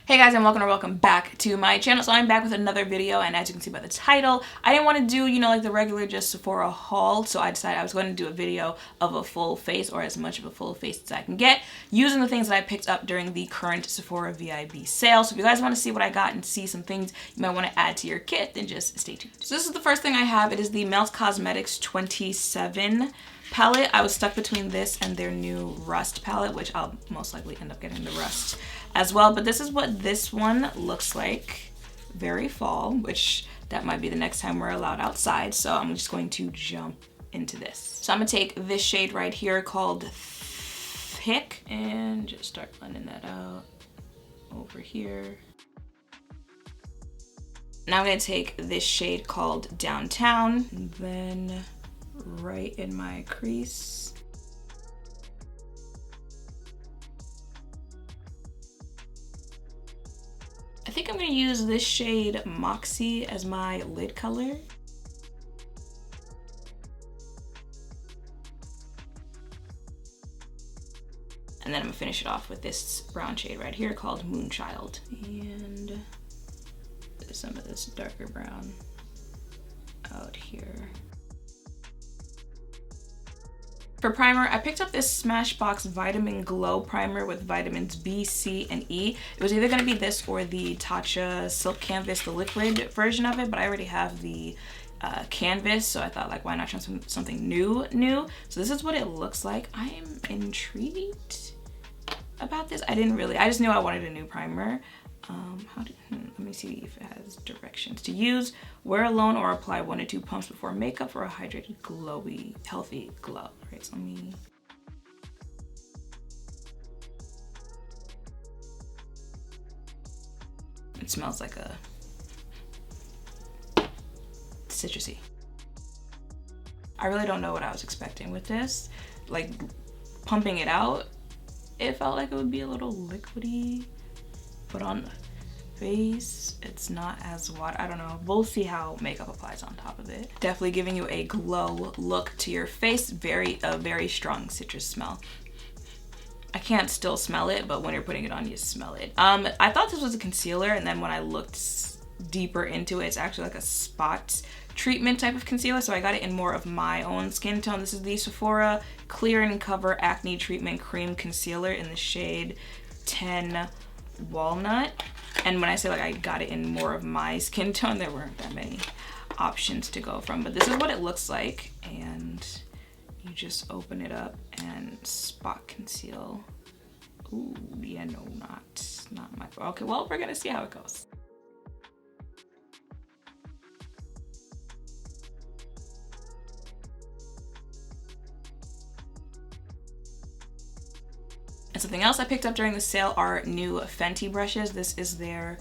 Hey guys, and welcome back to my channel. So I'm back with another video, and as you can see by the title, I didn't want to do, like the regular just Sephora haul, so I decided I was going to do a video of a full face, or as much of a full face as I can get, using the things that I picked up during the current Sephora VIB sale. So if you guys want to see what I got and see some things you might want to add to your kit, then just stay tuned. So this is the first thing I have. It is the Melts Cosmetics 27 palette. I was stuck between this and their new Rust palette, which I'll most likely end up getting the Rust as well, but this is what this one looks like. Very fall, which that might be the next time we're allowed outside, so I'm just going to jump into this. So I'm gonna take this shade right here called Thick and just start blending that out over here. Now I'm gonna take this shade called Downtown, and then right in my crease. I think I'm gonna use this shade Moxie as my lid color. And then I'm gonna finish it off with this brown shade right here called Moonchild. And some of this darker brown out here. For primer, I picked up this Smashbox Vitamin Glow Primer with vitamins B, C, and E. It was either going to be this or the Tatcha Silk Canvas, the liquid version of it, but I already have the canvas, so I thought, like, why not try something new? So this is what it looks like. I am intrigued about this. I just knew I wanted a new primer. Let me see if it has directions. To use, wear alone or apply 1 to 2 pumps before makeup for a hydrated, glowy, healthy glow. All right, so let me... It smells like a citrusy. I really don't know what I was expecting with this. Like, pumping it out, it felt like it would be a little liquidy. But on the face, it's not as water. I don't know. We'll see how makeup applies on top of it. Definitely giving you a glow look to your face. A very strong citrus smell. I can't still smell it, but when you're putting it on, you smell it. I thought this was a concealer, and then when I looked deeper into it, it's actually like a spot treatment type of concealer. So I got it in more of my own skin tone. This is the Sephora Clear and Cover Acne Treatment Cream Concealer in the shade 10 Walnut. And when I say, like, I got it in more of my skin tone, there weren't that many options to go from, but this is what it looks like. And you just open it up and spot conceal. Ooh, yeah, no, not my, okay, well, we're gonna see how it goes. And something else I picked up during the sale are new Fenty brushes. This is their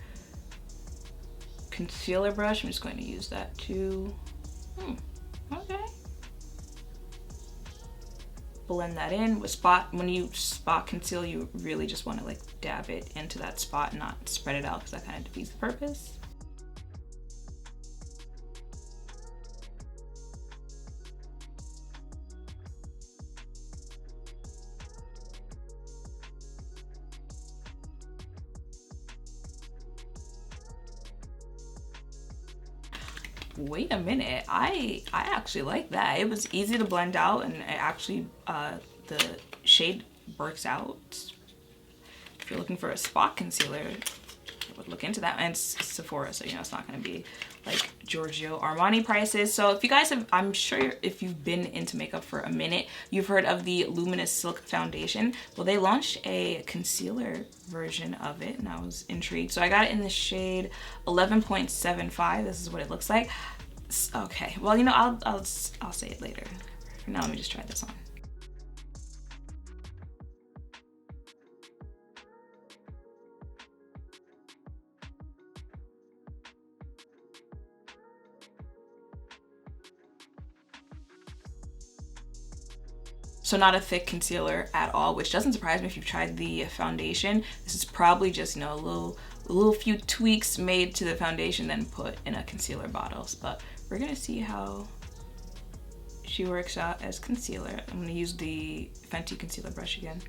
concealer brush. I'm just going to use that too. Okay. Blend that in with when you spot conceal, you really just want to, like, dab it into that spot, not spread it out, because that kind of defeats the purpose. Wait a minute, I actually like that. It was easy to blend out, and it actually the shade works out. If you're looking for a spot concealer, I would look into that. And it's Sephora, so it's not going to be like Giorgio Armani prices. So if you guys have, I'm sure if you've been into makeup for a minute, you've heard of the Luminous Silk Foundation. Well, they launched a concealer version of it, and I was intrigued. So I got it in the shade 11.75. This is what it looks like. Okay, well, I'll say it later. For now, let me just try this on. So not a thick concealer at all, which doesn't surprise me if you've tried the foundation. This is probably just, a little few tweaks made to the foundation, then put in a concealer bottle. But we're gonna see how she works out as concealer. I'm gonna use the Fenty concealer brush again.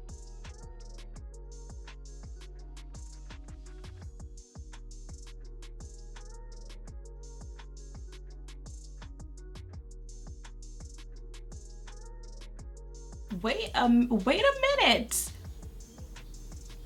wait a minute.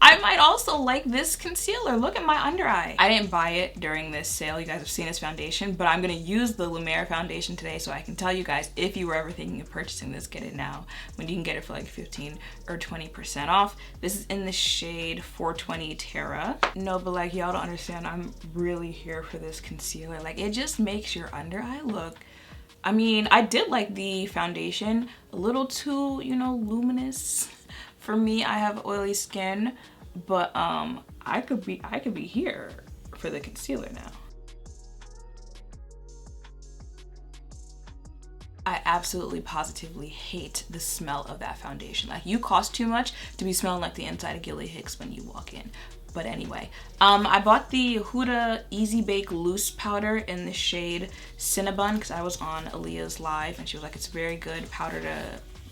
I might also like this concealer. Look at my under eye. I didn't buy it during this sale. You guys have seen this foundation, but I'm gonna use the Lumiere Foundation today so I can tell you guys, if you were ever thinking of purchasing this, get it now, when you can get it for like 15 or 20% off. This is in the shade 420 Terra. No, but like, y'all don't understand, I'm really here for this concealer. Like, it just makes your under eye look, I mean, I did like the foundation, a little too, you know, luminous. For me, I have oily skin, but I could be here for the concealer now. I absolutely positively hate the smell of that foundation. Like, you cost too much to be smelling like the inside of Gilly Hicks when you walk in. But anyway, I bought the Huda Easy Bake Loose Powder in the shade Cinnabon because I was on Aaliyah's live and she was like, it's very good powder to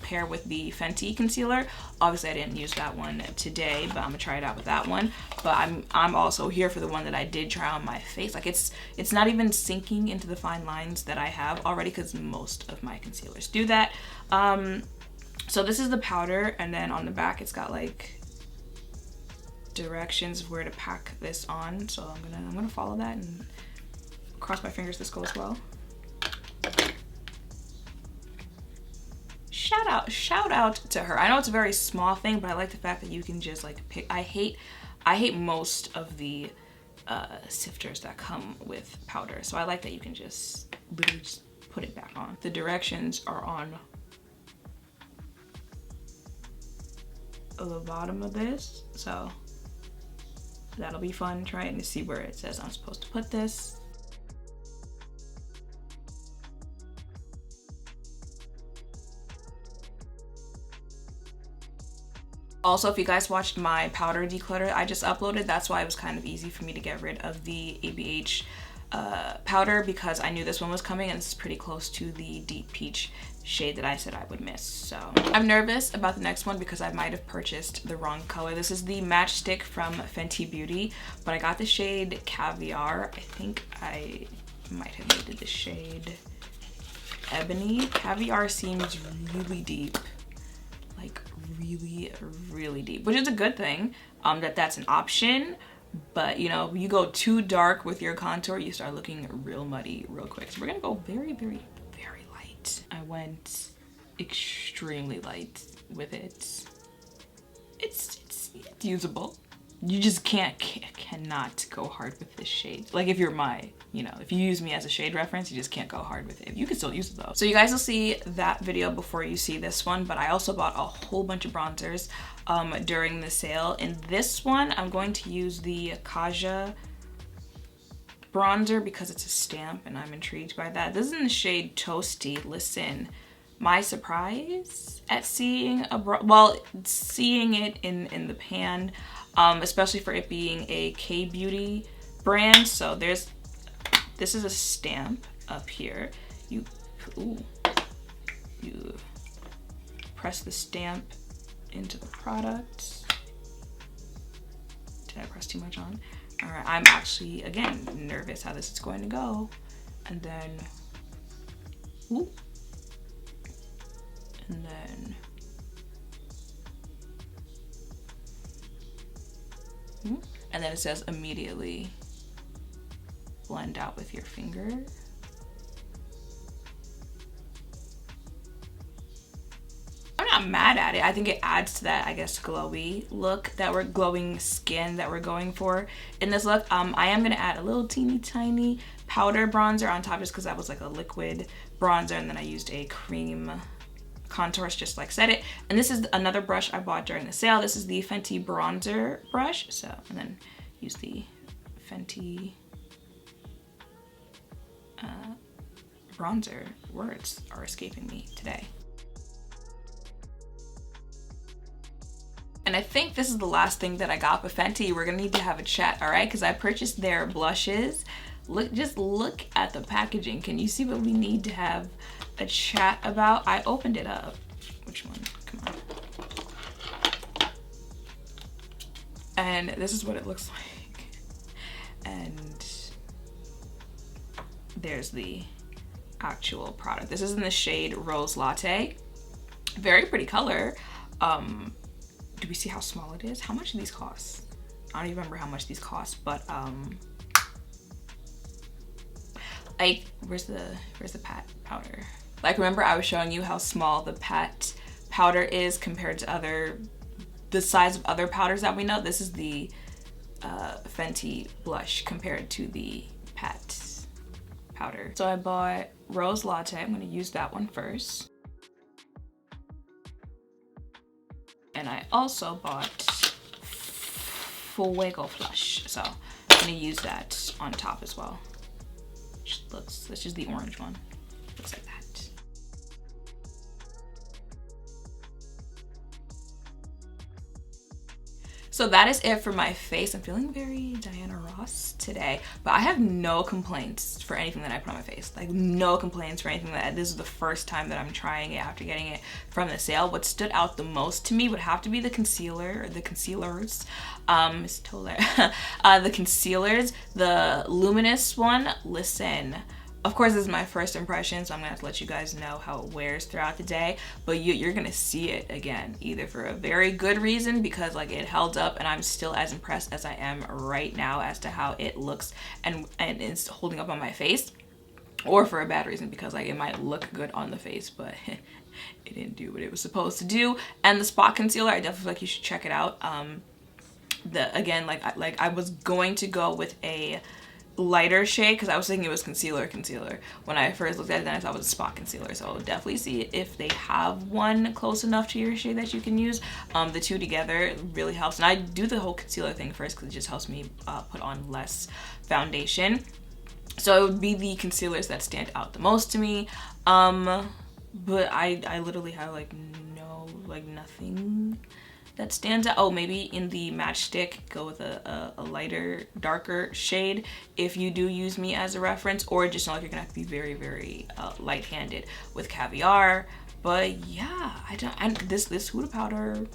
pair with the Fenty concealer. Obviously I didn't use that one today, but I'm gonna try it out with that one. But I'm also here for the one that I did try on my face. Like, it's not even sinking into the fine lines that I have already, because most of my concealers do that. So this is the powder, and then on the back it's got like directions of where to pack this on. So I'm gonna follow that and cross my fingers this goes well. Shout out to her. I know it's a very small thing, but I like the fact that you can just like pick. I hate most of the sifters that come with powder, so I like that you can just literally just put it back on. The directions are on the bottom of this, so that'll be fun trying to see where it says I'm supposed to put this. Also, if you guys watched my powder declutter I just uploaded, that's why it was kind of easy for me to get rid of the ABH powder, because I knew this one was coming and this is pretty close to the deep peach shade that I said I would miss. So I'm nervous about the next one because I might have purchased the wrong color. This is the Matchstick from Fenty Beauty, but I got the shade Caviar. I think I might have needed the shade Ebony. Caviar seems really deep, like really deep, which is a good thing that's an option. But you know, you go too dark with your contour, you start looking real muddy real quick. So we're gonna go very light. I went extremely light with it. It's usable. You just cannot go hard with this shade. Like, if you're if you use me as a shade reference, you just can't go hard with it. You can still use it though. So you guys will see that video before you see this one, but I also bought a whole bunch of bronzers during the sale. In this one, I'm going to use the Kaja bronzer because it's a stamp and I'm intrigued by that. This is in the shade Toasty. Listen, my surprise at seeing seeing it in the pan, especially for it being a K-beauty brand. So this is a stamp up here. You press the stamp into the product. Did I press too much on? All right, I'm actually, again, nervous how this is going to go. And then, and then, and then it says immediately blend out with your finger. I'm not mad at it. I think it adds to that, I guess, glowy look glowing skin that we're going for in this look. I am gonna add a little teeny tiny powder bronzer on top just because that was like a liquid bronzer, and then I used a cream contours just like said it. And this is another brush I bought during the sale. This is the Fenty Bronzer brush. So, and then use the Fenty bronzer. Words are escaping me today. And I think this is the last thing that I got, but Fenty, we're gonna need to have a chat, all right? Because I purchased their blushes. Just look at the packaging. Can you see what we need to have a chat about? I opened it up. Which one? Come on. And this is what it looks like. And there's the actual product. This is in the shade Rose Latte. Very pretty color. Do we see how small it is? How much do these cost? I don't even remember how much these cost, but like where's the pat powder? Like, remember I was showing you how small the pat powder is compared to the size of other powders that we know. This is the Fenty blush compared to the pat powder. So I bought Rose Latte. I'm gonna use that one first. And I also bought Fuego Flush. So I'm gonna use that on top as well. This is the orange one. Looks like that. So that is it for my face. I'm feeling very Diana Ross today, but I have no complaints for anything that I put on my face. Like, no complaints for anything this is the first time that I'm trying it after getting it from the sale. What stood out the most to me would have to be the concealer, or the concealers. It's still there. The concealers, the Luminous one. Listen, of course, this is my first impression, so I'm gonna have to let you guys know how it wears throughout the day, but you're gonna see it again, either for a very good reason because like it held up and I'm still as impressed as I am right now as to how it looks and it's holding up on my face, or for a bad reason because like it might look good on the face, but it didn't do what it was supposed to do. And the spot concealer, I definitely feel like you should check it out. Again, I was going to go with a lighter shade because I was thinking it was concealer when I first looked at it, then I thought it was a spot concealer. So definitely see if they have one close enough to your shade that you can use. The two together really helps, and I do the whole concealer thing first because it just helps me put on less foundation. So it would be the concealers that stand out the most to me, but I literally have nothing that stands out. Oh, maybe in the Matchstick, go with a lighter, darker shade if you do use me as a reference, or just know like you're gonna have to be very, very light-handed with Caviar. But yeah, this Huda powder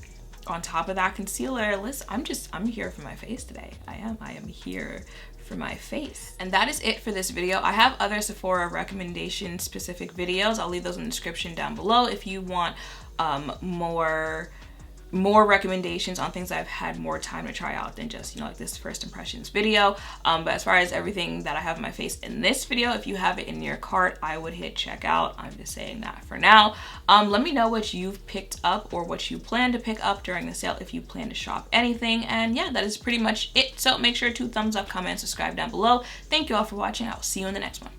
on top of that concealer, listen, I'm here for my face today. I am here for my face. And that is it for this video. I have other Sephora recommendation specific videos. I'll leave those in the description down below if you want more recommendations on things I've had more time to try out than just, like this first impressions video. But as far as everything that I have on my face in this video, if you have it in your cart, I would hit checkout. I'm just saying that for now. Let me know what you've picked up or what you plan to pick up during the sale if you plan to shop anything. And yeah, that is pretty much it. So make sure to thumbs up, comment, subscribe down below. Thank you all for watching. I will see you in the next one.